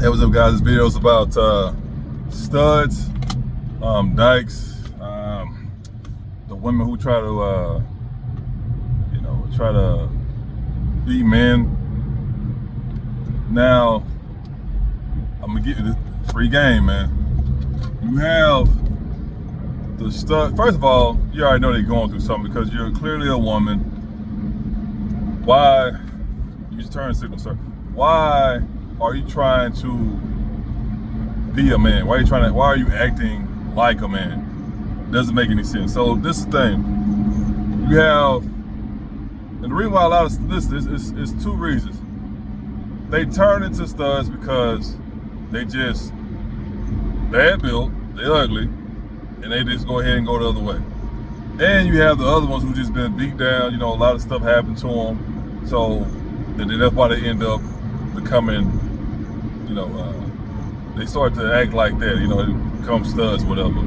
Hey, what's up, guys? This video is about studs, dykes, the women who try to, try to be men. Now, I'm gonna give you the free game, man. You have the stud. First of all, you already know they're going through something because you're clearly a woman. Why? Use turn signal, sir. Why are you trying to be a man? Why are you acting like a man? Doesn't make any sense. So this is the thing. You have, and the reason why a lot of this is two reasons. They turn into studs because they just bad built, they ugly, and they just go ahead and go the other way. And you have the other ones who just been beat down. A lot of stuff happened to them. So, and then that's why they end up becoming, they start to act like that, they become studs, whatever.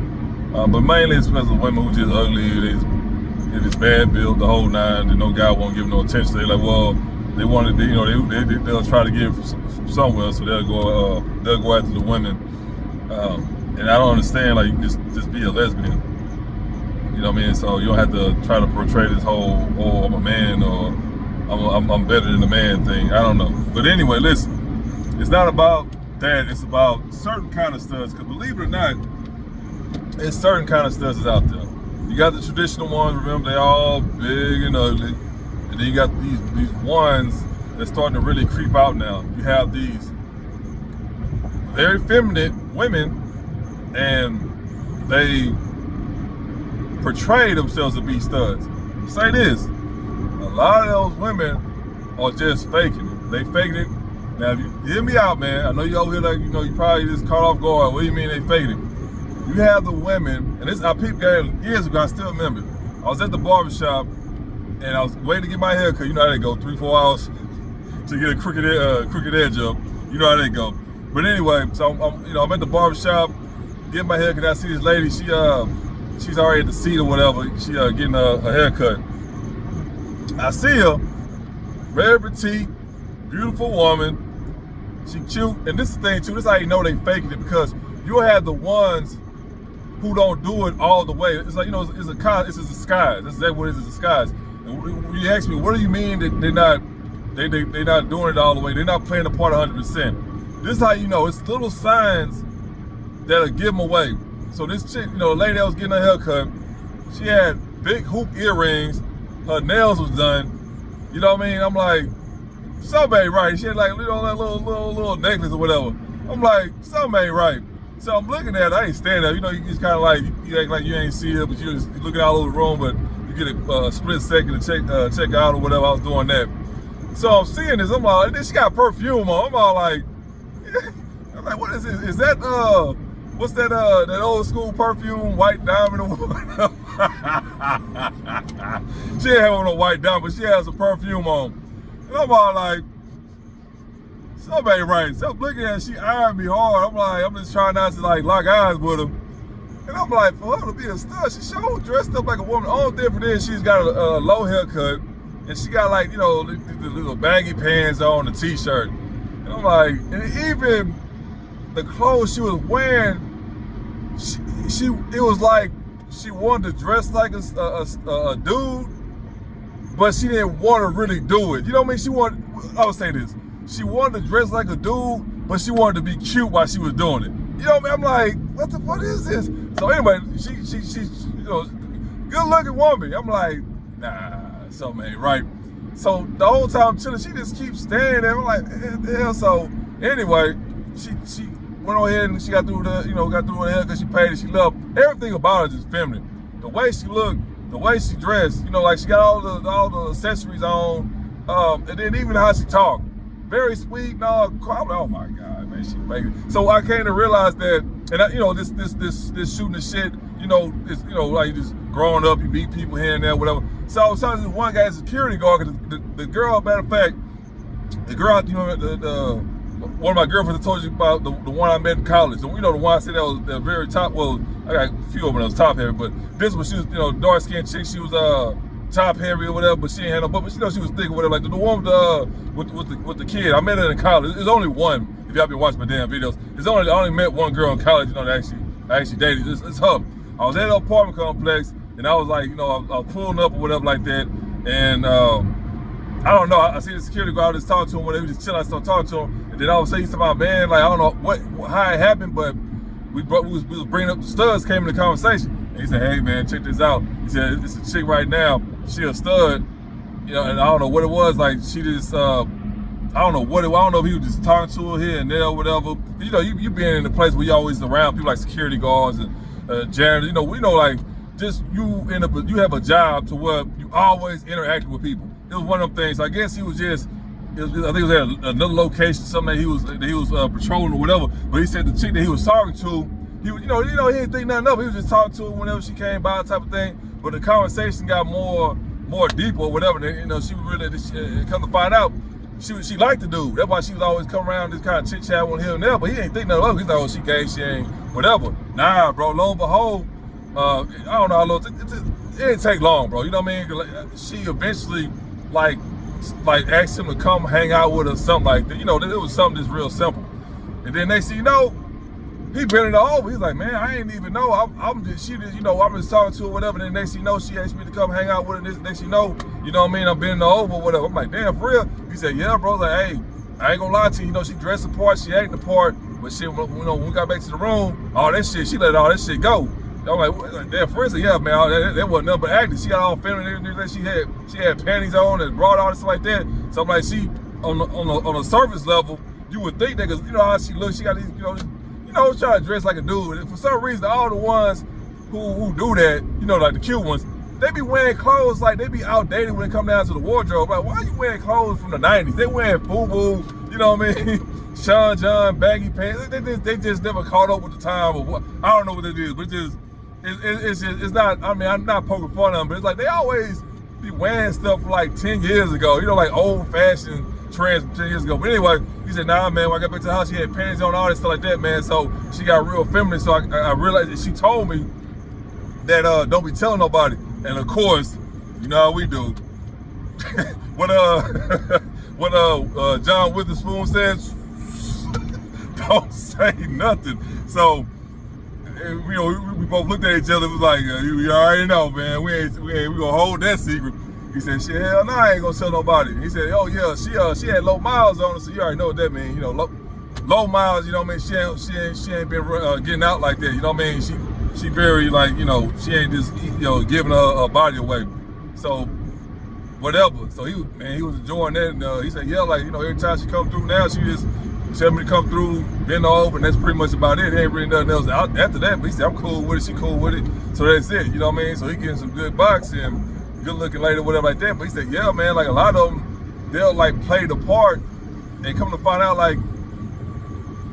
But mainly it's because of women who just ugly, they just bad built, the whole nine, and no guy won't give them no attention. They're like, well, they wanted to, they'll try to get it from somewhere, so they'll go after the women. And I don't understand, like, just be a lesbian. You know what I mean? So you don't have to try to portray this whole, oh, I'm a man, or I'm better than a man thing. I don't know. But anyway, listen, it's not about that. It's about certain kind of studs. Because believe it or not, there's certain kind of studs out there. You got the traditional ones. Remember, they all big and ugly. And then you got these ones that's starting to really creep out now. You have these very feminine women, and they portray themselves to be studs. Say this. A lot of those women are just faking it. They faking it. Now, if you hear me out, man, I know you over here like, you probably just caught off guard. What do you mean they faking it? You have the women, and this I peeped game years ago, I still remember. I was at the barbershop, and I was waiting to get my hair cut. You know how they go, 3-4 hours to get a crooked edge up. You know how they go. But anyway, so I'm at the barbershop, getting my hair cut. I see this lady, she's already at the seat or whatever. She getting her hair cut. I see her, very petite, beautiful woman. She cute, and this is the thing too. This is how you know they faking it, because you'll have the ones who don't do it all the way. It's like, it's a disguise. That's exactly what it is, a disguise. And when you ask me, what do you mean that they're not doing it all the way? They're not playing the part 100%. This is how you know. It's little signs that'll give them away. So this chick, the lady that was getting her hair cut, she had big hoop earrings. Her nails was done. You know what I mean? I'm like, something ain't right. She had like that little necklace or whatever. I'm like, something ain't right. So I'm looking at her. I ain't standing there. You just kind of like, you act like you ain't see her, but you're looking all over the room, but you get a split second to check out or whatever. I was doing that. So I'm seeing this. I'm like, then she got perfume on. I'm all like, I'm like, what is this? Is that, what's that that old school perfume, White Diamond or whatever? She ain't have on a white diamond, but she has a perfume on. And I'm all like, something ain't right. So I'm looking at her, she eyeing me hard. I'm like, I'm just trying not to like lock eyes with her. And I'm like, for her to be a stud, she sure dressed up like a woman. All different is she's got a low haircut, and she got like, the little baggy pants on, the t-shirt. And I'm like, and even the clothes she was wearing, it was like she wanted to dress like a dude, but she didn't want to really do it. You know what I mean? I would say this. She wanted to dress like a dude, but she wanted to be cute while she was doing it. You know what I mean? I'm like, what is this? So anyway, she's good looking woman. I'm like, nah, something ain't right. So the whole time I'm chilling, she just keeps standing there. I'm like, the hell? So anyway, she went on ahead and she got through her hair because she paid it. She loved everything about her, just feminine. The way she looked, the way she dressed, like she got all the accessories on, and then even how she talked, very sweet and all. I'm like, oh my God, man, she fake it. So I came to realize that, and this shooting the shit, it's like just growing up, you meet people here and there, whatever. So this one guy, security guard, the girl, matter of fact, the girl, one of my girlfriends I told you about, the one I met in college. The one I said that was the very top. Well, I got a few of them that was top heavy, but this one, she was, dark skinned chick. She was top heavy or whatever, but she ain't had no butt. But she was thick or whatever. Like the one with the kid. I met her in college. There's only one. if y'all been watching my damn videos. I only met one girl in college, you know, that I actually dated. It's her. I was at an apartment complex, and I was like, you know, I was pulling up or whatever like that, and I don't know. I see the security guard just talking to him, whatever, just chilling. I started talking to him, and then all of a sudden he's talking about, man, like I don't know how it happened, but we was bringing up the studs came in the conversation, and he said, hey man, check this out. He said, it's a chick right now. She a stud, you know, and I don't know what it was. Like she just, I don't know if he was just talking to her here and there or whatever. You know, you being in a place where you always around people like security guards and janitors. You know, we know like just you have a job to where you always interacting with people. It was one of them things. I guess he was just. I think it was at another location, something that he was patrolling or whatever. But he said the chick that he was talking to, he didn't think nothing of it. He was just talking to her whenever she came by, type of thing. But the conversation got more deep or whatever. And, you know, she really come to find out, she liked the dude. That's why she was always coming around just kind of chit chat with him and there. But he ain't think nothing of it. He thought, oh, she gay, she ain't whatever. Nah, bro. Lo and behold, I don't know how long. It didn't take long, bro. You know what I mean? She eventually like asked him to come hang out with her, something like that. You know, it was something just real simple. And then next thing you know, he bent it over. He's like, man, I ain't even know. I'm just talking to her, whatever. Then next thing you know, she asked me to come hang out with her. Next thing you know what I mean? I'm bending her over, whatever. I'm like, damn, for real? He said, yeah, bro. I was like, hey, I ain't gonna lie to you. You know, she dressed the part, she acting the part, but shit, when we got back to the room, all that shit, she let all that shit go. I'm like, damn, for instance, yeah, man, that wasn't nothing but acting. She got all feminine, she had panties on and brought all this stuff like that. So I'm like, she on a surface level, you would think that, because you know how she looks, she got these, trying to dress like a dude. And for some reason, all the ones who do that, you know, like the cute ones, they be wearing clothes like they be outdated when it come down to the wardrobe. Like, why are you wearing clothes from the 90s? They wearing FUBU, you know what I mean? Sean John, baggy pants. They just never caught up with the time or what. I don't know what it is, but it's not, I mean, I'm not poking fun at them, but it's like they always be wearing stuff from like 10 years ago, you know, like old fashioned trends from 10 years ago. But anyway, he said, nah, man, when I got back to the house, she had panties on, all that stuff like that, man. So she got real feminine. So I realized that she told me that don't be telling nobody. And of course, you know how we do. what John Witherspoon says, don't say nothing. So, you know, we both looked at each other. It was like, you already know, man. We gonna hold that secret. He said, shit, hell no, I ain't gonna tell nobody. He said, oh yeah, she had low miles on her, so you already know what that means. You know, low miles. You know what I mean? She ain't been getting out like that. You know what I mean? She very like, you know, she ain't just, you know, giving her body away. So whatever. So he was enjoying that, and he said, yeah, like, you know, every time she come through now, she just tell me to come through, bend over, and that's pretty much about it. There ain't really nothing else after that. But he said, I'm cool with it, she cool with it. So that's it, you know what I mean? So he getting some good boxing, good looking lady, whatever like that. But he said, yeah, man, like a lot of them, they'll like play the part and come to find out, like,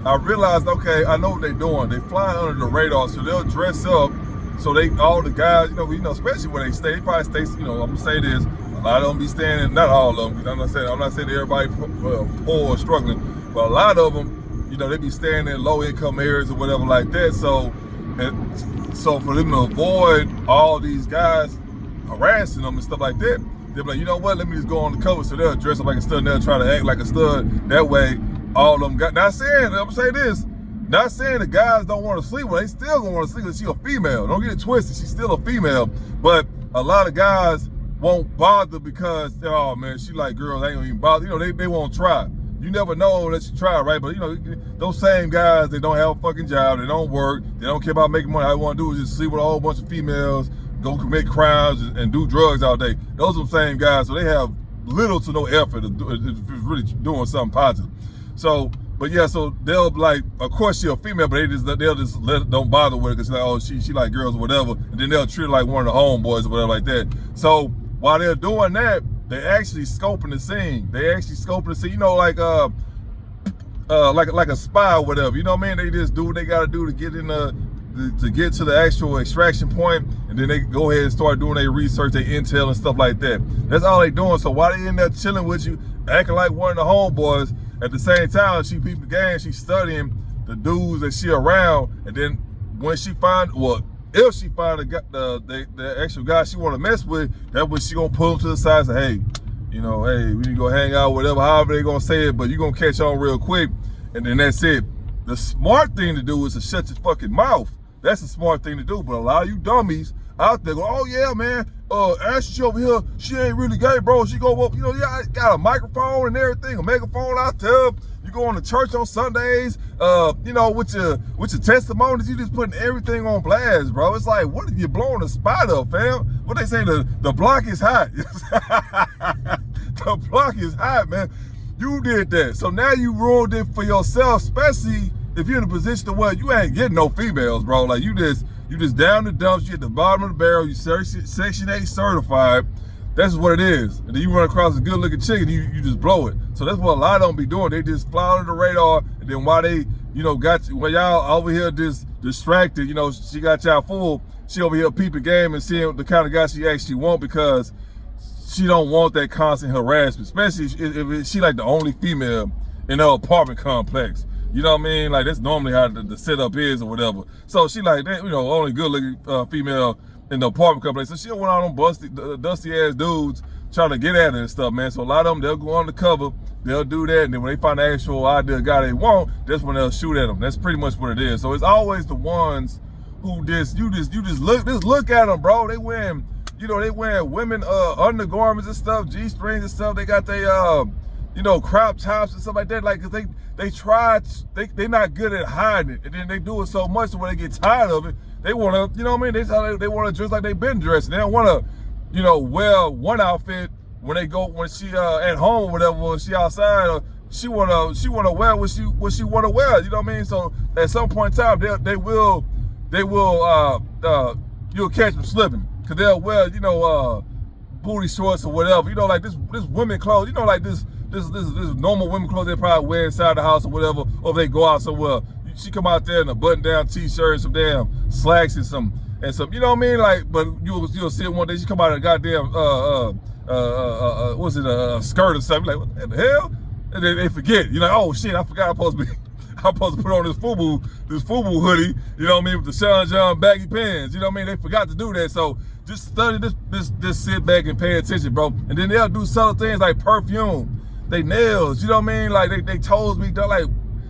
I realized, okay, I know what they're doing. They fly under the radar, so they'll dress up. So all the guys, you know, especially where they stay, they probably stay, you know, I'm gonna say this, a lot of them be staying, not all of them, you know what I'm not saying that everybody poor or struggling, but a lot of them, you know, they be staying in low income areas or whatever like that. So for them to avoid all these guys harassing them and stuff like that, they'll be like, you know what, let me just go on the cover. So they'll dress up like a stud and they'll try to act like a stud. That way, all of them got, not saying, I'm gonna say this, not saying the guys don't want to sleep with her, they still gonna want to sleep with her. She's a female. Don't get it twisted, she's still a female. But a lot of guys won't bother because, oh man, she like girls, they ain't gonna even bother. You know, they won't try. You never know unless you try, right? But you know, those same guys, they don't have a fucking job, they don't work, they don't care about making money. All they want to do is just sleep with a whole bunch of females, go commit crimes and do drugs all day. Those are the same guys, so they have little to no effort of really doing something positive. So, but yeah, so they'll like, of course she's a female, but they'll just don't bother with her because like, oh, she like girls or whatever, and then they'll treat her like one of the homeboys or whatever like that. So while they're doing that, they actually scoping the scene. You know, like a spy or whatever. You know what I mean? They just do what they gotta do to get in to get to the actual extraction point, and then they go ahead and start doing their research, their intel and stuff like that. That's all they doing. So while they in there chilling with you, acting like one of the homeboys, at the same time, she peeped the game, she's studying the dudes that she around, and then when she find, well, if she find the actual guy she want to mess with, that's when she gonna pull him to the side and say, hey, you know, hey, we need to go hang out, whatever, however they gonna say it, but you gonna catch on real quick. and then that's it. The smart thing to do is to shut your fucking mouth. That's the smart thing to do. But a lot of you dummies out there go, oh yeah, man, Ashley over here, she ain't really gay, bro. She go up, yeah, I got a microphone and everything, a megaphone out there. You going to church on Sundays, with your testimonies, you just putting everything on blast, bro. It's like, what if you blowing the spot up, fam? What they say, the block is hot. The block is hot, man. You did that. So now you ruined it for yourself, especially if you're in a position to where you ain't getting no females, bro. Like you just down the dumps, you at the bottom of the barrel, you Section 8 certified. That's what it is. And then you run across a good looking chick and you just blow it. So that's what a lot of them be doing. They just fly under the radar, and then while they, got you, while y'all over here just distracted, she got y'all full, she over here peeping game and seeing the kind of guy she actually want, because she don't want that constant harassment, especially if she like the only female in her apartment complex. You know what I mean? Like that's normally how the setup is or whatever. So she like that, only good looking female in the apartment complex. So she don't want all them dusty ass dudes trying to get at her and stuff, man. So a lot of them, they'll go undercover, they'll do that, and then when they find the actual ideal guy they want, that's when they'll shoot at them. That's pretty much what it is. So it's always the ones who just look at them, bro. They wearing, they wearing women undergarments and stuff, G-strings and stuff. They got they crop tops and stuff like that. Like, cause they're not good at hiding it, and then they do it so much where they get tired of it. They want to, they want to dress like they've been dressed. They don't want to, wear one outfit when she at home or whatever, or she outside, or she wanna wear what she want to wear. You know what I mean? So at some point in time, you'll catch them slipping, cause they'll wear, booty shorts or whatever. Like this women clothes. Like this normal women clothes they probably wear inside the house or whatever, or if they go out somewhere. She come out there in a button-down t-shirt and some damn slacks and some, you know what I mean? Like, but you'll see it one day. She come out in a goddamn a skirt or something. Like, what the hell? And then they forget. You're like, oh shit, I forgot I'm supposed to put on this FUBU hoodie. You know what I mean? With the Sean John baggy pants. You know what I mean? They forgot to do that. So just study this, sit back and pay attention, bro. And then they'll do subtle things like perfume, they nails. You know what I mean? Like they toes me. They're like.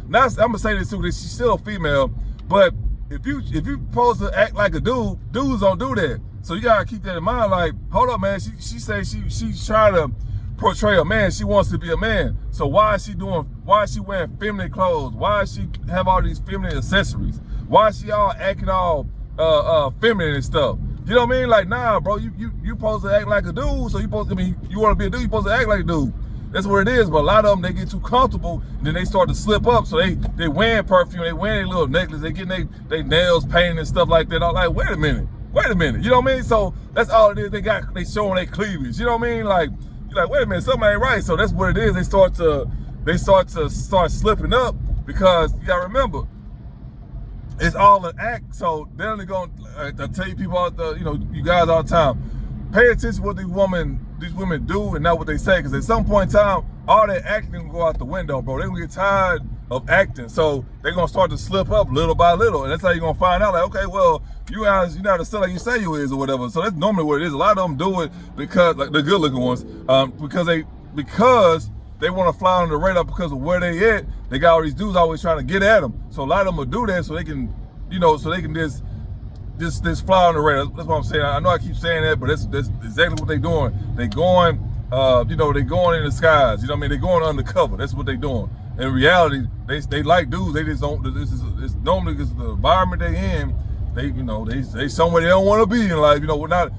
Now, I'm gonna say this too, that she's still a female, but if you supposed to act like a dude, dudes don't do that. So you gotta keep that in mind. Like, hold up, man. She say she's trying to portray a man. She wants to be a man. So why is she wearing feminine clothes? Why is she have all these feminine accessories? Why is she all acting all feminine and stuff? You know what I mean? Like, nah, bro. You supposed to act like a dude. So you want to be a dude. You supposed to act like a dude. That's what it is, but a lot of them, they get too comfortable, and then they start to slip up. So they wearing perfume, they wearing their little necklace, they getting their nails painted and stuff like that. I'm like, wait a minute, you know what I mean? So that's all it is. They showing their cleavage, you know what I mean? Like, you're like, wait a minute, something ain't right. So that's what it is. They start to slipping up, because you gotta remember, it's all an act. So they're only gonna I tell you people out there, you guys all the time, pay attention to what these women do and not what they say, because at some point in time, all that acting will go out the window, bro. They're gonna get tired of acting, so they're gonna start to slip up little by little, and that's how you're gonna find out, like, okay, well, you're not a star like you say you is or whatever. So that's normally what it is. A lot of them do it because, like the good looking ones, because they want to fly on the radar because of where they at. They got all these dudes always trying to get at them, so a lot of them will do that so they can, just fly on the radar. That's what I'm saying. I know I keep saying that, but that's exactly what they're doing. They going, they going in the skies. You know what I mean? They're going undercover. That's what they're doing. In reality, they like dudes. They just don't. It's normally because the environment they in. They somewhere they don't want to be in life. We're not.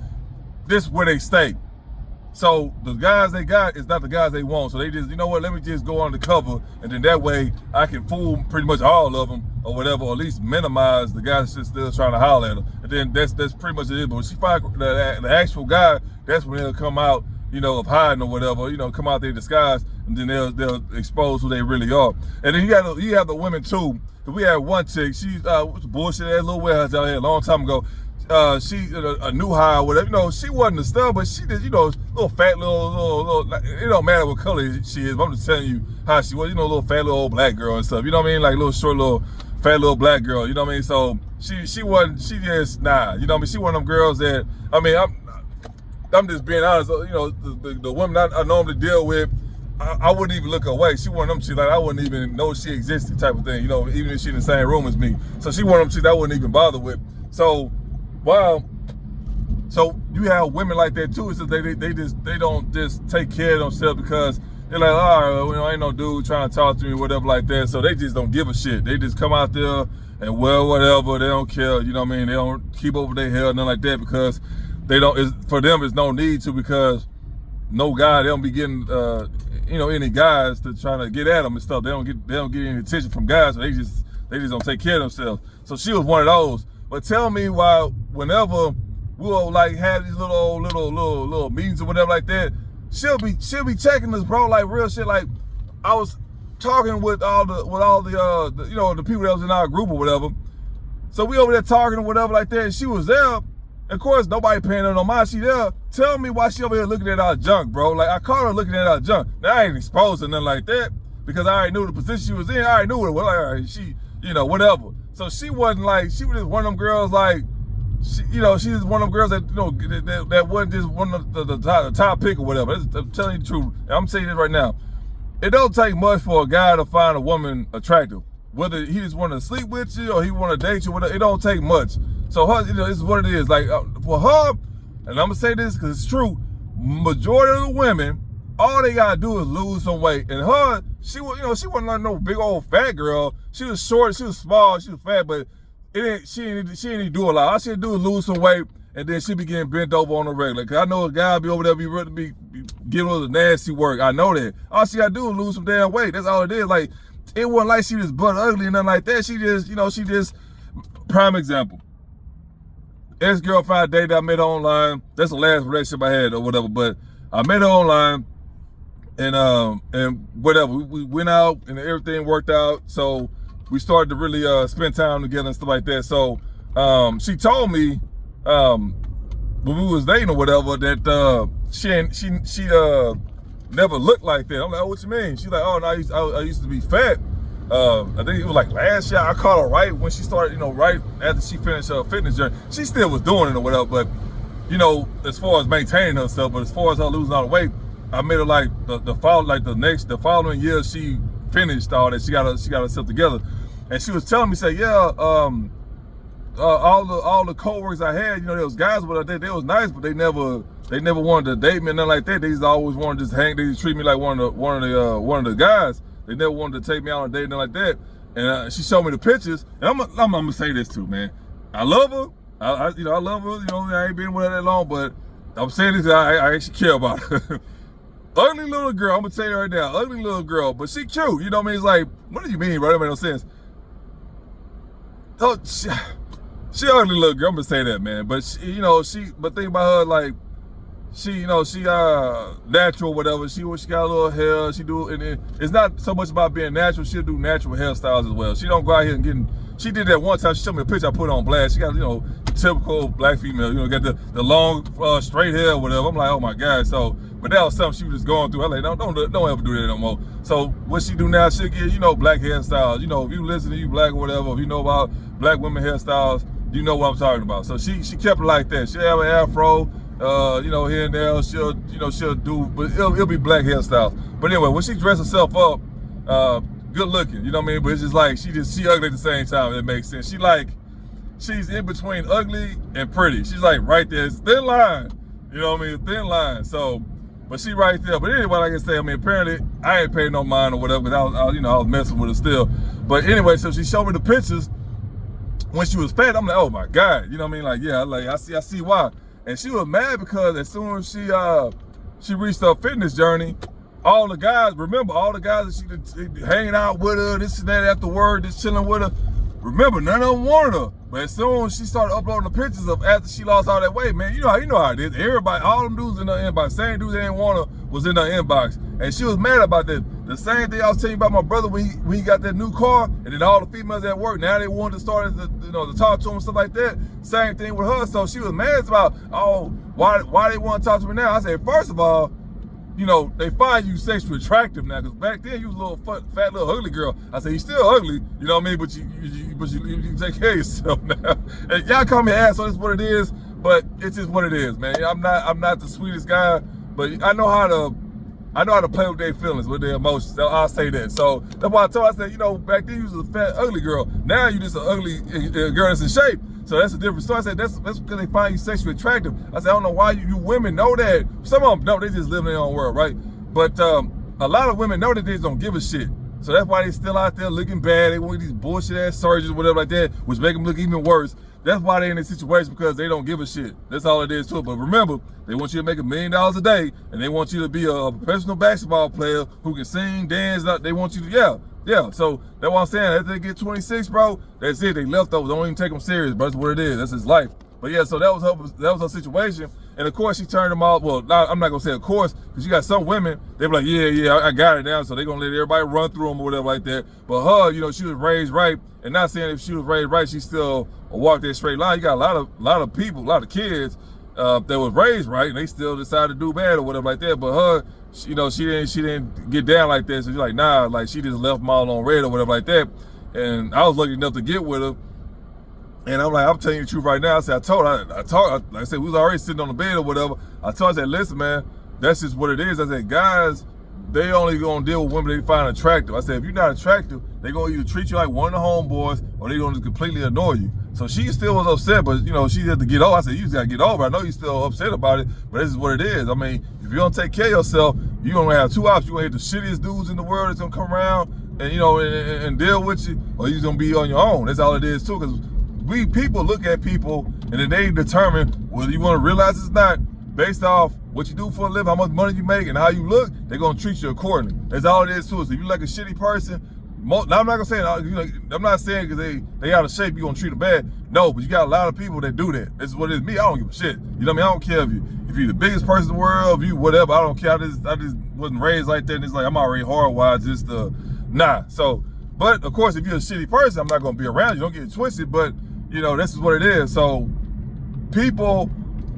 This where they stay. So the guys they got is not the guys they want. So they just, let me just go undercover, and then that way I can fool pretty much all of them or whatever, or at least minimize the guys that's still trying to holler at them. And then that's pretty much it. But when she find the actual guy, that's when they'll come out, of hiding or whatever, come out there disguised, and then they'll expose who they really are. And then you have the women too. Cause we had one chick, she's bullshit ass little warehouse out here a long time ago. She a new hire or whatever. She wasn't a stud, but she did, little fat little. It don't matter what color she is. But I'm just telling you how she was. Little fat little old black girl and stuff. You know what I mean? Like little short little fat little black girl. You know what I mean? So she wasn't. She just nah. You know what I mean? She one of them girls that I'm just being honest. The women I normally deal with, I wouldn't even look away. She one of them chicks like I wouldn't even know she existed type of thing, you know, even if she in the same room as me. So she one of them chicks I wouldn't even bother with. So, wow. So you have women like that too. So they don't just take care of themselves because they're like, all right, ain't no dude trying to talk to me, whatever like that. So they just don't give a shit. They just come out there and well, whatever. They don't care. You know what I mean? They don't keep over their head, nothing like that, because they don't. For them, it's no need to, because no guy, they don't be getting, any guys to try to get at them and stuff. They don't get any attention from guys. So they just don't take care of themselves. So she was one of those. But tell me why, whenever we'll like have these little meetings or whatever like that, she'll be checking us, bro, like real shit. Like I was talking with all the people that was in our group or whatever. So we over there talking or whatever like that, and she was there. Of course, nobody paying her no mind. She there. Tell me why she over here looking at our junk, bro. Like I caught her looking at our junk. Now I ain't exposed or nothing like that, because I already knew the position she was in. I already knew it. Well, like, all right, she, whatever. So she wasn't like, she was just one of them girls like, she's one of them girls that, that wasn't just one of the top pick or whatever. I'm telling you the truth. I'm saying this right now. It don't take much for a guy to find a woman attractive. Whether he just want to sleep with you or he want to date you, whatever, it don't take much. So her, this is what it is. Like for her, and I'm gonna say this because it's true, majority of the women, all they gotta do is lose some weight. And her, she wasn't like no big old fat girl. She was short, she was small, she was fat, but she didn't do a lot. All she had to do is lose some weight, and then she be getting bent over on the regular. Cause I know a guy be over there be giving her the nasty work. I know that. All she gotta do is lose some damn weight. That's all it is. Like it wasn't like she was butt ugly and nothing like that. She just, prime example. Ex-girlfriend I dated, I met her online. That's the last relationship I had or whatever. But I met her online, and whatever. We went out and everything worked out. So we started to really spend time together and stuff like that. So she told me when we was dating or whatever that she never looked like that. I'm like, oh, what you mean? She's like, oh no, I used to be fat. I think it was like last year. I caught her right when she started, right after she finished her fitness journey. She still was doing it or whatever, but as far as maintaining herself, but as far as her losing all the weight, I made her like the following year she finished all that. She got herself together, and she was telling me, say, yeah, all the coworkers I had, there was guys with her, they was nice, but they never wanted to date me and nothing like that. They just always wanted to just hang. They just treat me like one of the guys. They never wanted to take me out on a date, nothing like that. And she showed me the pictures. And I'm gonna say this too, man. I love her. I love her. I ain't been with her that long, but I'm saying this because I actually care about her. Ugly little girl. I'm gonna tell you right now, ugly little girl, but she cute. You know what I mean? It's like, what do you mean, bro? That makes no sense. Oh, she ugly little girl. I'm gonna say that, man. But but think about her like. She natural, whatever. She got a little hair. She do, and it's not so much about being natural. She'll do natural hairstyles as well. She don't go out here and getting. She did that one time. She showed me a picture I put on blast. She got the typical black female. Got the long straight hair, or whatever. I'm like, oh my god. So, but that was something she was just going through. I like, don't ever do that no more. So what she do now? She'll get black hairstyles. If you listen to you black or whatever, if you know about black women hairstyles, you know what I'm talking about. So she kept it like that. She'll have an afro. Here and there, she'll do, but it'll be black hairstyles. But anyway, when she dressed herself up, good looking, you know what I mean? But it's just like, she ugly at the same time, it makes sense. She's in between ugly and pretty. She's like right there, it's thin line, you know what I mean? Thin line, so, but she right there. But anyway, like I say, apparently, I ain't paying no mind or whatever, because I was messing with her still. But anyway, so she showed me the pictures when she was fat. I'm like, oh my God, you know what I mean? Like, yeah, I see why. And she was mad because as soon as she reached her fitness journey, all the guys that she hanging out with her, this and that after work, just chilling with her. Remember, none of them wanted her. But as soon as she started uploading the pictures of after she lost all that weight, man, you know how it is. Everybody, all them dudes in her inbox, same dudes that didn't want her was in her inbox. And she was mad about that. The same thing I was telling you about my brother when he got that new car, and then all the females at work, now they wanted to start to talk to him and stuff like that. Same thing with her. So she was mad about, why they want to talk to me now? I said, first of all, they find you sexually attractive now, because back then you was a little fat little ugly girl. I said, you still ugly, you know what I mean? But you take care of yourself now. And y'all call me an asshole, that's what it is, but it's just what it is, man. I'm not the sweetest guy, but I know how to I know how to play with their feelings, with their emotions. So I'll say that. So that's why I said, you know, back then you was a fat, ugly girl. Now you just an ugly girl that's in shape. So that's a different story. I said, that's because they find you sexually attractive. I said, I don't know why you women know that. Some of them don't, they just live in their own world, right? But a lot of women know that they just don't give a shit. So that's why they still out there looking bad. They want these bullshit ass surgeries, whatever like that, which make them look even worse. That's why they're in this situation, because they don't give a shit. That's all it is to it. But remember, they want you to make $1 million a day, and they want you to be a professional basketball player who can sing, dance. They want you to, yeah. So that's what I'm saying. After they get 26, bro, that's it. They leftovers. Don't even take them serious, bro. That's what it is. That's his life. But yeah, so that was her situation. And of course, she turned them off. Well, I'm not gonna say of course, because you got some women, they be like, yeah, I got it now. So they're gonna let everybody run through them or whatever like that. But her, you know, she was raised right. And not saying if she was raised right, she still walked that straight line. You got a lot of people, a lot of kids that was raised right, and they still decided to do bad or whatever like that. But her, you know, she didn't get down like that. So she's like, nah, like she just left them all on red or whatever like that. And I was lucky enough to get with her. And I'm like, I'm telling you the truth right now. I said, I told her, like I said, we was already sitting on the bed or whatever. I told her, I said, listen, man, that's just what it is. I said, guys, they only gonna deal with women they find attractive. I said, if you're not attractive, they gonna either treat you like one of the homeboys or they gonna just completely annoy you. So she still was upset, but you know, she had to get over. I said, you just gotta get over. I know you're still upset about it, but this is what it is. I mean, if you don't take care of yourself, you're gonna have two options. You're gonna have the shittiest dudes in the world that's gonna come around and, you know, and deal with you, or you're gonna be on your own. That's all it is too, because we people look at people and then they determine whether you want to realize it's not based off what you do for a living, how much money you make, and how you look. They're gonna treat you accordingly. That's all it is too. So if you like a shitty person, I'm not gonna say, I'm not saying because they out of shape you gonna treat them bad. No, but you got a lot of people that do that. This is what it is. Me, I don't give a shit. You know what I mean? I don't care if you're the biggest person in the world, if you whatever. I don't care. I just wasn't raised like that. And it's like I'm already hardwired just nah. So, but of course, if you're a shitty person, I'm not gonna be around you. Don't get it twisted. But you know, this is what it is. So people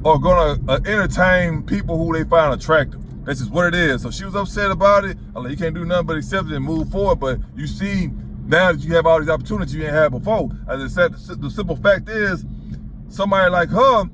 are gonna entertain people who they find attractive. That's just what it is. So she was upset about it. I'm like, you can't do nothing but accept it and move forward. But you see, now that you have all these opportunities you didn't have before, as I said, the simple fact is, somebody like her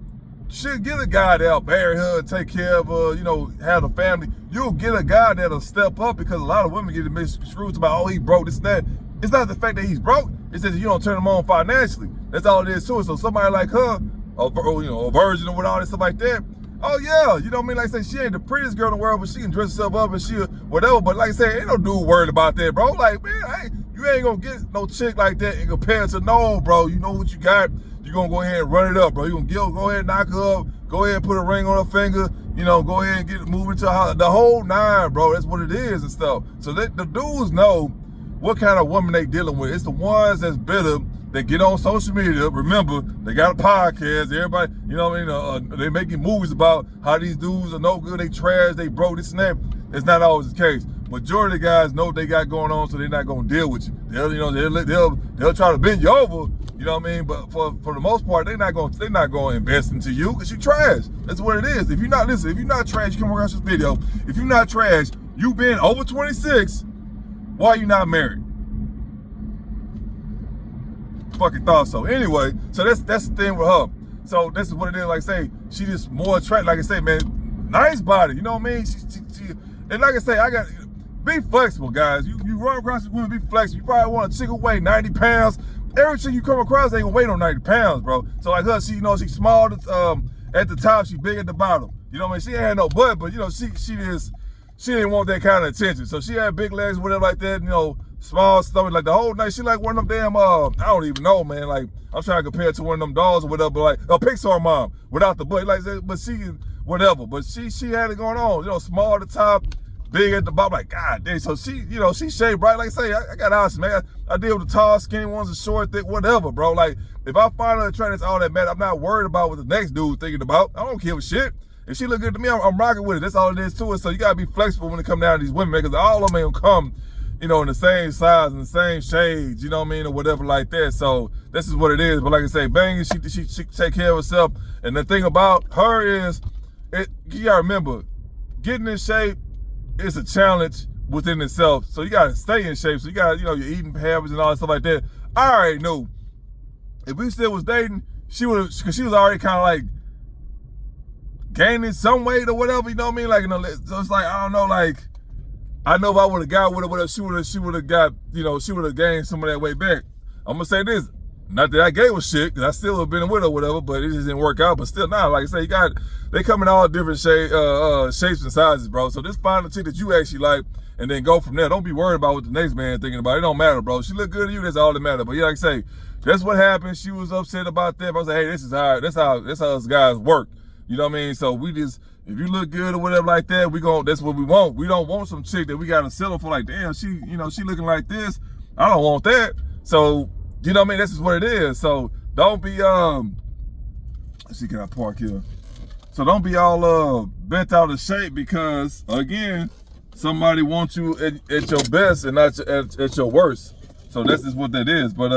should get a guy that'll marry her and take care of her, you know, have a family. You'll get a guy that'll step up, because a lot of women get it misconstrued about, oh, he broke, this and that. It's not the fact that he's broke. It's that you don't turn him on financially. That's all it is too. So somebody like her, or, you know, a virgin or with all this stuff like that, oh yeah, you know what I mean? Like I say, she ain't the prettiest girl in the world, but she can dress herself up and she whatever. But like I say, ain't no dude worried about that, bro. Like, man, you ain't gonna get no chick like that in comparison to no, bro. You know what you got. You're gonna go ahead and run it up, bro. You gonna go ahead and knock her up. Go ahead and put a ring on her finger. You know, go ahead and get moving to her, the whole nine, bro. That's what it is and stuff. So the dudes know what kind of woman they dealing with. It's the ones that's bitter, that get on social media. Remember, they got a podcast. Everybody, you know what I mean? They making movies about how these dudes are no good, they trash, they broke, this and that. It's not always the case. Majority of the guys know what they got going on, so they're not gonna deal with you. They'll try to bend you over. You know what I mean? But for the most part, they're not gonna invest into you because you trash. That's what it is. If you're not trash, you come across this video. If you're not trash, you been over 26. Why are you not married? Fucking thought so. Anyway, so that's the thing with her. So this is what it is. Like I say, she just more attractive. Like I say, man, nice body. You know what I mean? She and like I say, be flexible, guys. You run across this woman, be flexible. You probably want a chick who weigh 90 pounds. Every chick you come across, they gonna weigh on 90 pounds, bro. So like her, she she's small at the top, she big at the bottom. You know what I mean? She ain't had no butt, but you know, she didn't want that kind of attention. So she had big legs, whatever like that, you know, small stomach, like the whole night. She like one of them damn, I don't even know, man. Like, I'm trying to compare it to one of them dolls or whatever, but like a Pixar mom without the butt. Like, but she, whatever. But she had it going on, you know, small at the top, big at the bottom. Like, God damn. So she, you know, she shaped right. Like I say, I got options, man. I deal with the tall, skinny ones, the short, thick, whatever, bro. Like, if I find her attractive, that's all that matters. I'm not worried about what the next dude's thinking about. I don't give a shit. If she look good to me, I'm rocking with it. That's all it is to it. So you gotta be flexible when it come down to these women, because all of them ain't gonna come, you know, in the same size and the same shades, you know what I mean, or whatever like that. So this is what it is. But like I say, banging, she take care of herself. And the thing about her is, you gotta remember, getting in shape is a challenge within itself. So you gotta stay in shape. So you gotta, you know, your eating habits and all that stuff like that. I already knew if we still was dating, she would have, because she was already kind of like gaining some weight or whatever, you know what I mean? Like, you know, so it's like, I don't know, like, I know if I would have got with her, whatever, she would have got, you know, she would have gained some of that weight back. I'm gonna say this, not that I gave a shit, cause I still have been with her, whatever, but it just didn't work out. But still, now, like I say, they come in all different shapes and sizes, bro. So just find a chick that you actually like, and then go from there. Don't be worried about what the next man thinking about. It don't matter, bro. She look good to you, that's all that matters. But yeah, like I say, that's what happened. She was upset about that. But I was like, hey, that's how us guys work. You know what I mean? So we just, if you look good or whatever like that, that's what we want. We don't want some chick that we gotta settle for, like, damn, she looking like this. I don't want that. So, you know what I mean? This is what it is. So don't be let's see, can I park here? So don't be all bent out of shape because, again, somebody wants you at your best and not at your worst. So that's just what that is. But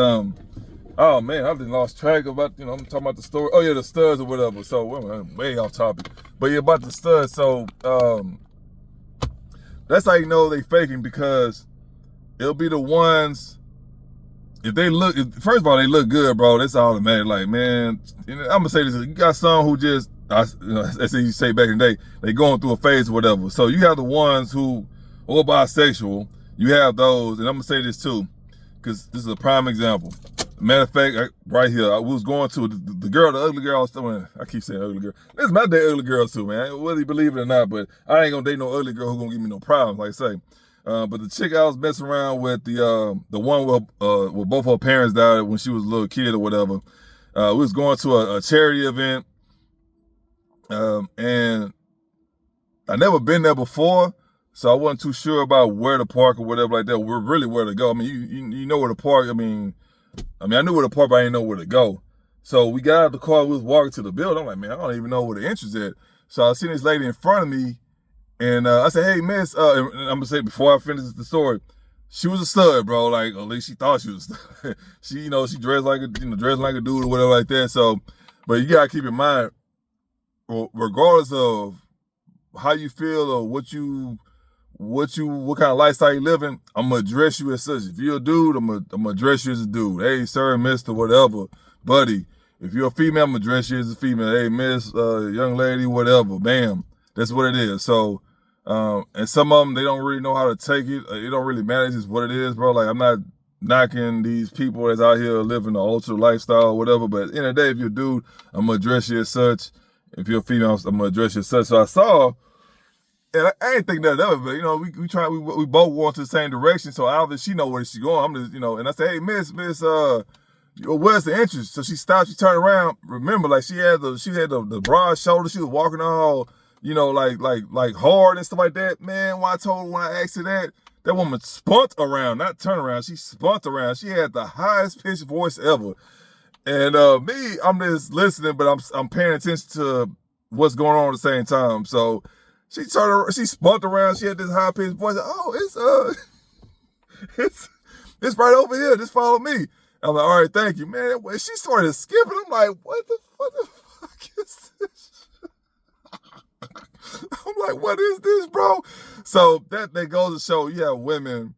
oh man, I've been lost track about, I'm talking about the story. Oh yeah, the studs or whatever. So we're way off topic. But yeah, about the studs. So that's how you know they faking, because it'll be the ones, if they look, first of all, they look good, bro. That's all that matters. Like, man, I'm gonna say this: you got some who just, as you say back in the day, they going through a phase or whatever. So you have the ones who are bisexual. You have those, and I'm gonna say this too, because this is a prime example. Matter of fact, right here, I was going to the girl, the ugly girl. I keep saying ugly girl. This is my day, ugly girls too, man. Whether you believe it or not, but I ain't gonna date no ugly girl who gonna give me no problems, like I say. But the chick I was messing around with, the one with both her parents died when she was a little kid or whatever. We was going to a charity event, and I never been there before, so I wasn't too sure about where to park or whatever like that. We're really where to go. I mean, you know where to park. I mean, I knew where to park, but I didn't know where to go. So we got out of the car, we was walking to the building. I'm like, man, I don't even know where the entrance is. So I seen this lady in front of me, and I said, hey, miss, and I'm gonna say before I finish the story, she was a stud, bro. Like, at least she thought she was a stud. She dressed like a dude or whatever like that. So, but you gotta keep in mind, regardless of how you feel or what kind of lifestyle you living, I'm gonna address you as such. If you're a dude, I'm gonna address you as a dude. Hey, sir, mister, whatever, buddy. If you're a female, I'm gonna address you as a female. Hey, miss, young lady, whatever. Bam. That's what it is. So, and some of them, they don't really know how to take it. It don't really matter. It's just what it is, bro. Like, I'm not knocking these people that's out here living the ultra lifestyle or whatever, but at the end of the day, if you're a dude, I'm gonna address you as such. If you're a female, I'm gonna address you as such. So I saw, and I ain't think nothing of it, but we both going to the same direction. So obviously she know where she's going. I'm just, and I say, hey, miss, where's the entrance? So she stopped, she turned around. Remember, like she had the broad shoulders. She was walking all, like hard and stuff like that. Man, when I asked her that woman spunt around, not turn around. She spunt around. She had the highest pitched voice ever. And me, I'm just listening, but I'm paying attention to what's going on at the same time. So she spunt around. She had this high pitched voice. Oh, it's right over here. Just follow me. I'm like, all right, thank you, man. When she started skipping, I'm like, what the fuck is this? I'm like, what is this, bro? So that goes to show you have women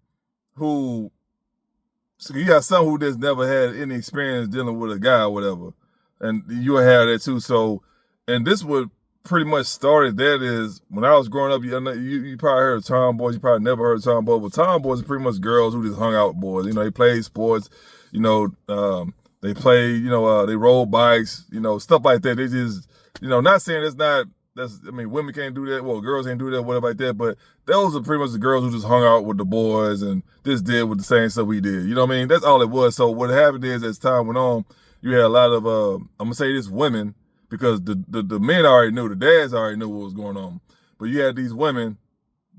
who, so you have some who just never had any experience dealing with a guy or whatever. And you'll have that too. So, and this would pretty much started that is when I was growing up, you probably heard of tomboys. You probably never heard of tomboys, but tomboys are pretty much girls who just hung out with boys. They played sports, they play, they rode bikes, stuff like that. They just, not saying women can't do that. Well, girls can't do that, whatever like that. But those are pretty much the girls who just hung out with the boys and just did with the same stuff we did. You know what I mean? That's all it was. So what happened is as time went on, you had a lot of, I'm going to say this, women, because the men already knew, the dads already knew what was going on. But you had these women,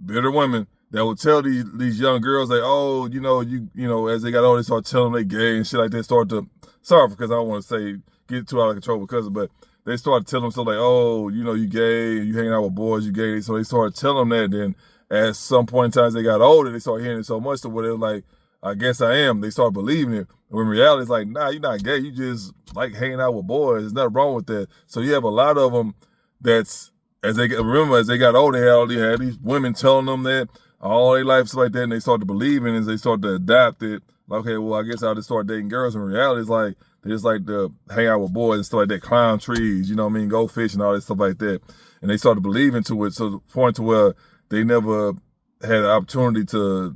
bitter women, that would tell these young girls, like, oh, as they got older, they start telling them they gay and shit like that. Because I don't want to say get too out of control because of, but they started telling them so like, oh, you gay, you hanging out with boys, you gay. So they started telling them that. Then at some point in time, as they got older, they started hearing it so much to where they're like, I guess I am. They start believing it. When in reality, it's like, nah, you're not gay. You just like hanging out with boys. There's nothing wrong with that. So you have a lot of them that's, as they got older, they had these women telling them that all their life, stuff like that, and they start to believe in it, and they start to adapt it. Like, okay, well, I guess I'll just start dating girls. In reality, it's like, they just like to hang out with boys and stuff like that, climb trees, go fish and all that stuff like that. And they started believing to it to the point to where they never had an opportunity to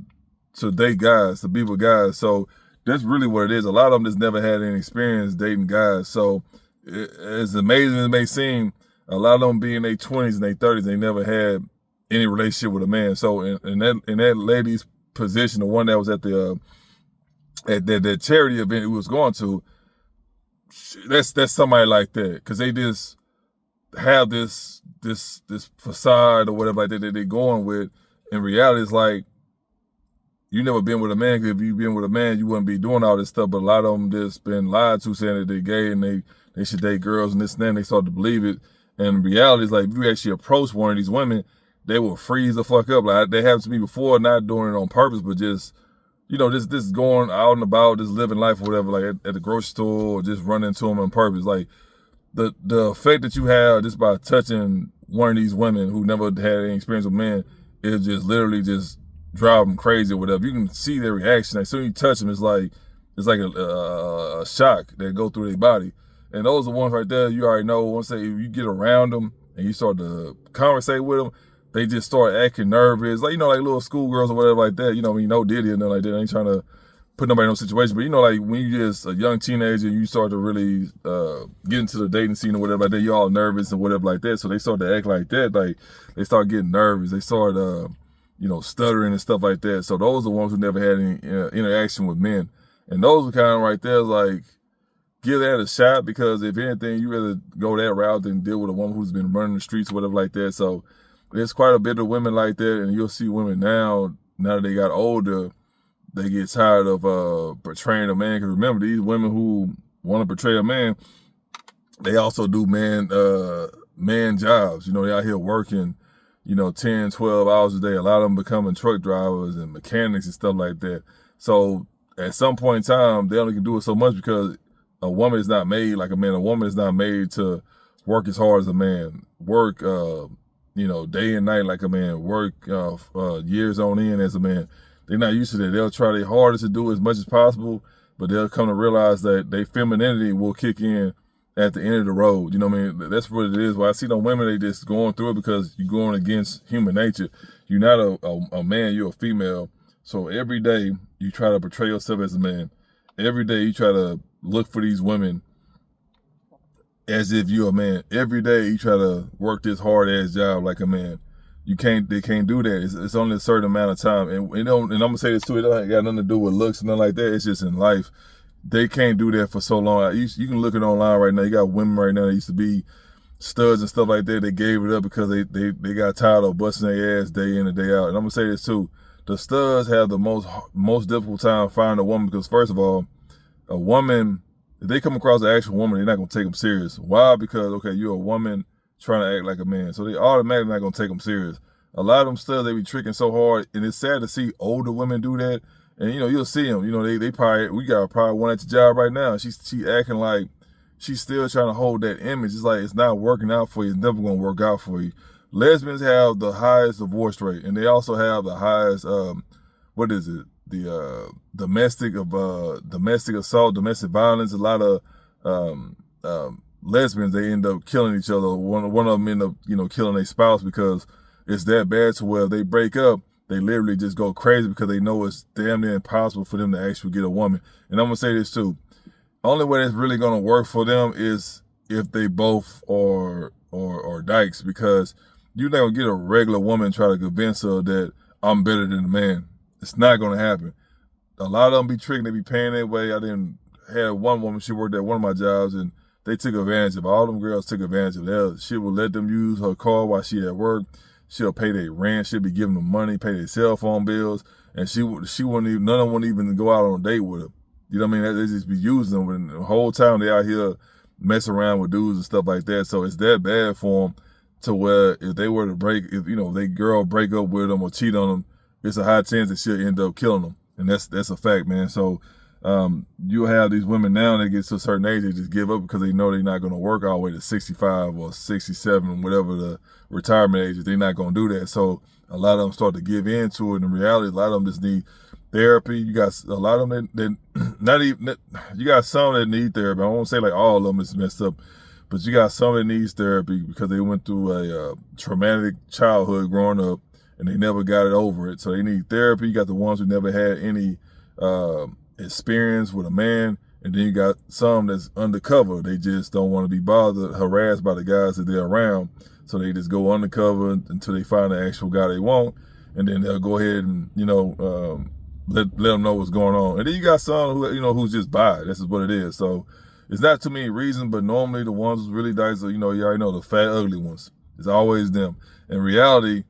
date guys, to be with guys. So that's really what it is. A lot of them just never had any experience dating guys. So as amazing as it may seem, a lot of them be in their 20s and their 30s, they never had any relationship with a man. So in that lady's position, the one that was at the at that charity event we was going to, that's somebody like that, because they just have this facade or whatever like that they're going with. In reality, it's like, you never been with a man, because if you been with a man, you wouldn't be doing all this stuff. But a lot of them just been lied to, saying that they're gay and they should date girls and this and that, and they start to believe it. And in reality, it's like, if you actually approach one of these women, they will freeze the fuck up. Like, they happened to me before, not doing it on purpose, but just, you know, just going out and about, just living life or whatever, like at the grocery store, or just running into them on purpose. Like, the effect that you have just by touching one of these women who never had any experience with men, is just literally just drive them crazy or whatever. You can see their reaction. As soon as you touch them, it's like a shock that go through their body. And those are ones right there, you already know, once you get around them and you start to conversate with them, they just start acting nervous. Like, you know, like little schoolgirls or whatever like that. You know, when you know Diddy and nothing like that, I ain't trying to put nobody in no situation. But, you know, like when you just a young teenager, you start to really get into the dating scene or whatever like that, you're all nervous and whatever like that. So they start to act like that. Like, they start getting nervous. They start, you know, stuttering and stuff like that. So those are the ones who never had any interaction with men. And those are kind of right there, like, give that a shot, because if anything, you rather go that route than deal with a woman who's been running the streets or whatever like that. So there's quite a bit of women like that, and you'll see women now that they got older, they get tired of portraying a man. Because remember, these women who want to portray a man, they also do man jobs. You know, they out here working, you know, 10, 12 hours a day. A lot of them becoming truck drivers and mechanics and stuff like that. So at some point in time, they only can do it so much, because a woman is not made like a man. A woman is not made to work as hard as a man, work, you know, day and night like a man, work years on end as a man. They're not used to that. They'll try their hardest to do as much as possible, but they'll come to realize that their femininity will kick in at the end of the road. You know what I mean? That's what it is. When I see them women, they just going through it because you're going against human nature. You're not a man, you're a female. So every day you try to portray yourself as a man. Every day you try to look for these women as if you're a man. Every day you try to work this hard ass job like a man. They can't do that. It's only a certain amount of time. And I'm gonna say this too, it don't got nothing to do with looks and nothing like that. It's just in life. They can't do that for so long. You can look it online right now. You got women right now that used to be studs and stuff like that. They gave it up because they got tired of busting their ass day in and day out. And I'm gonna say this too. The studs have the most difficult time finding a woman, because first of all, a woman, if they come across an actual woman, they're not gonna take them serious. Why? Because, okay, you're a woman trying to act like a man, so they automatically not gonna take them serious. A lot of them studs, they be tricking so hard, and it's sad to see older women do that. And, you know, you'll see them, you know, they probably, we got probably one at the job right now. She acting like she's still trying to hold that image. It's like, it's not working out for you. It's never going to work out for you. Lesbians have the highest divorce rate, and they also have the highest, what is it? The domestic assault, domestic violence. A lot of lesbians, they end up killing each other. One of them end up, you know, killing their spouse, because it's that bad to where they break up. They literally just go crazy because they know it's damn near impossible for them to actually get a woman. And I'm gonna say this too: only way that's really gonna work for them is if they both are dykes, because you're not gonna get a regular woman and try to convince her that I'm better than a man. It's not gonna happen. A lot of them be tricking, they be paying their way. I didn't have one woman, she worked at one of my jobs, and they took advantage of all them girls. Took advantage of that. She would let them use her car while she at work. She'll pay their rent. She'll be giving them money, pay their cell phone bills, and she wouldn't even, none of them wouldn't even go out on a date with her. You know what I mean? They just be using them, and the whole time they out here messing around with dudes and stuff like that. So it's that bad for them, to where if they were to if they girl break up with them or cheat on them, it's a high chance that she'll end up killing them, and that's a fact, man. So you'll have these women now that get to a certain age, they just give up because they know they're not going to work all the way to 65 or 67, whatever the retirement age is. They're not going to do that. So a lot of them start to give in to it. In reality, a lot of them just need therapy. You got a lot of them that not even, you got some that need therapy. I won't say like all of them is messed up, but you got some that needs therapy because they went through a traumatic childhood growing up, and they never got it over it. So they need therapy. You got the ones who never had any experience with a man, and then you got some that's undercover. They just don't want to be bothered, harassed by the guys that they're around. So they just go undercover until they find the actual guy they want, and then they'll go ahead and, let them know what's going on. And then you got some who, who's just bi. This is what it is. So it's not too many reasons, but normally the ones who's really nice are, you already know, the fat, ugly ones. It's always them. In reality,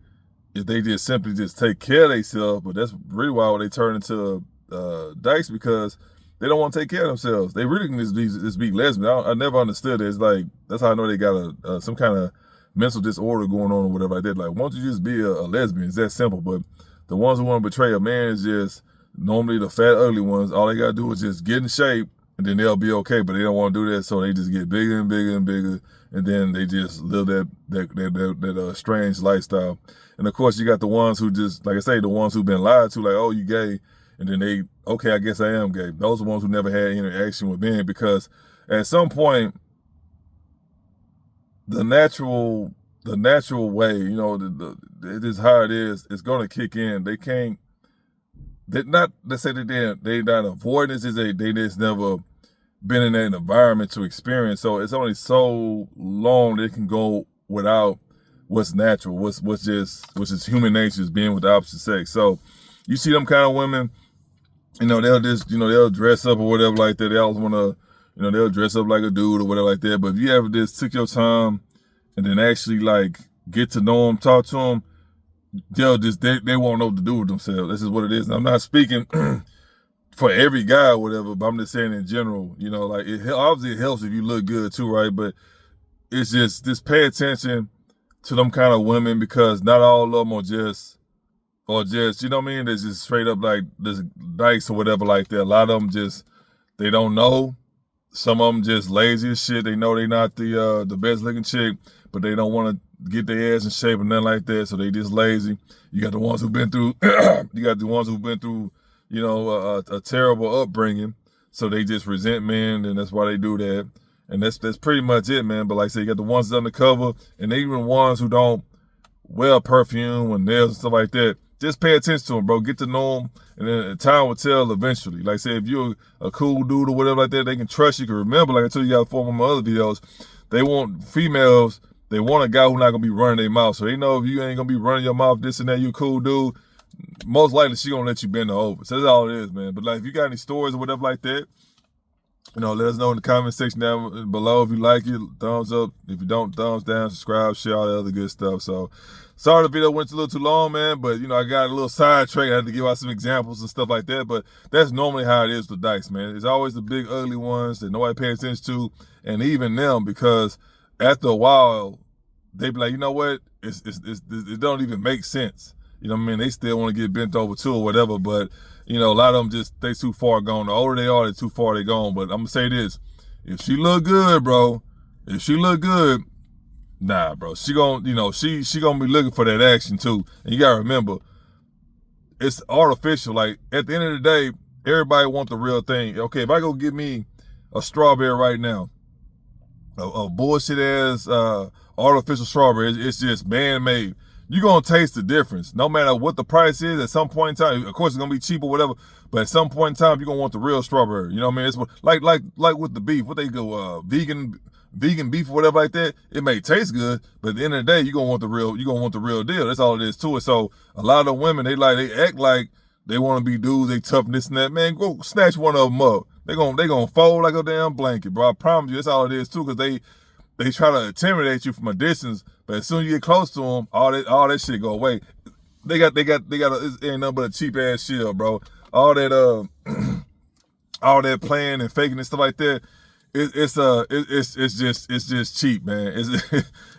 if they just simply just take care of themselves, but that's really why they turn into dykes, because they don't want to take care of themselves. They really can just be lesbian. I never understood it. It's like, that's how I know they got some kind of mental disorder going on or whatever like that. Like, why don't you just be a lesbian? It's that simple. But the ones who want to betray a man is just normally the fat, ugly ones. All they got to do is just get in shape, and then they'll be okay. But they don't want to do that, so they just get bigger and bigger and bigger, and then they just live that strange lifestyle. And of course, you got the ones who just, like I say, the ones who've been lied to, like, oh, you gay, and then okay, I guess I am gay. Those are the ones who never had interaction with men, because at some point, the natural way, it is how it is, it's going to kick in. They're not avoiding this, they just never been in that environment to experience. So it's only so long they can go without what's natural, which is human nature, is being with the opposite sex. So you see them kind of women, they'll just, they'll dress up or whatever like that. They always want to, they'll dress up like a dude or whatever like that. But if you ever just took your time and then actually like get to know them, talk to them, they won't know what to do with themselves. This is what it is. And I'm not speaking for every guy or whatever, but I'm just saying in general, like, obviously it helps if you look good too, right? But it's just pay attention to them kind of women, because not all of them are just, you know what I mean? They're just straight up like this dykes or whatever like that. A lot of them just, they don't know. Some of them just lazy as shit. They know they not the best looking chick, but they don't want to get their ass in shape or nothing like that, so they just lazy. You got the ones who've been through, a terrible upbringing, so they just resent men, and that's why they do that. And that's pretty much it, man. But like I said, you got the ones that's undercover, and even ones who don't wear perfume and nails and stuff like that. Just pay attention to them, bro. Get to know them, and then time will tell eventually. Like I said, if you're a cool dude or whatever like that, they can trust you. Can remember, like I told you guys before in my other videos, they want females. They want a guy who's not gonna be running their mouth. So they know if you ain't gonna be running your mouth, this and that, you a cool dude, most likely she gonna let you bend her over. So that's all it is, man. But like, if you got any stories or whatever like that, let us know in the comment section down below. If you like it, thumbs up. If you don't, thumbs down, subscribe, share, all the other good stuff. So sorry the video went a little too long, man, but I got a little sidetracked. I had to give out some examples and stuff like that, but that's normally how it is with dykes, man. It's always the big ugly ones that nobody pays attention to, and even them, because after a while, they be like, you know what? It don't even make sense. You know what I mean? They still want to get bent over too or whatever, but a lot of them they too far gone. The older they are, they're too far they gone. But I'm gonna say this: if she look good, bro, nah, bro, she gonna, she gonna be looking for that action too. And you gotta remember, it's artificial. Like, at the end of the day, everybody want the real thing. Okay, if I go get me a strawberry right now, a bullshit ass artificial strawberry, it's just man-made, you're gonna taste the difference no matter what the price is. At some point in time, of course it's gonna be cheap or whatever, but at some point in time you're gonna want the real strawberry. You know what I mean? It's like with the beef, what they go vegan beef or whatever like that. It may taste good, but at the end of the day, you're gonna want the real deal. That's all it is to it. So a lot of the women, they act like they want to be dudes, they tough and this and that. Man, go snatch one of them up. They gonna fold like a damn blanket, bro. I promise you, that's all it is too, because they try to intimidate you from a distance, but as soon as you get close to them, all that shit go away. They got it ain't nothing but a cheap ass shield, bro. All that all that playing and faking and stuff like that, it's just cheap, man.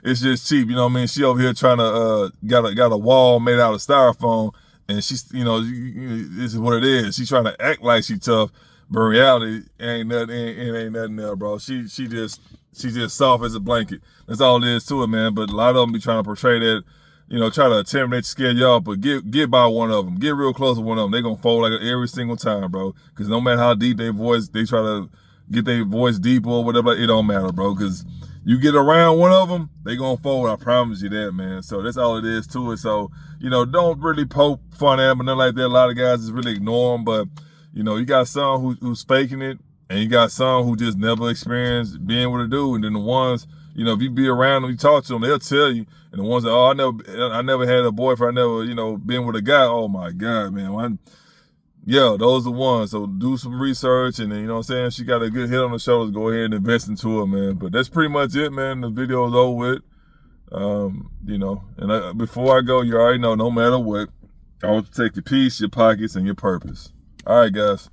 It's just cheap. You know what I mean? She over here trying to got a wall made out of styrofoam, and she's, this is what it is. She's trying to act like she tough, but in reality, ain't nothing there, bro. She's just soft as a blanket. That's all it is to it, man. But a lot of them be trying to portray that, try to intimidate, scare y'all, but get by one of them. Get real close to one of them. They gonna fold like every single time, bro. Because no matter how deep they try to get their voice deep or whatever, it don't matter, bro. Because you get around one of them, they gonna fold. I promise you that, man. So that's all it is to it. So, you know, don't really poke fun at them and nothing like that. A lot of guys just really ignore them. But, you know, you got some who's faking it, and you got some who just never experienced being with a dude. And then the ones, you know, if you be around them, you talk to them, they'll tell you. And the ones that, oh, I never had a boyfriend, I never, you know, been with a guy. Oh my God, man. Yeah, those are the ones. So do some research, and then, you know what I'm saying, she got a good head on the shoulders, go ahead and invest into it, man. But that's pretty much it, man. The video is over with. You know, and before I go, you already know, no matter what, I want to take your peace, your pockets, and your purpose. All right, guys.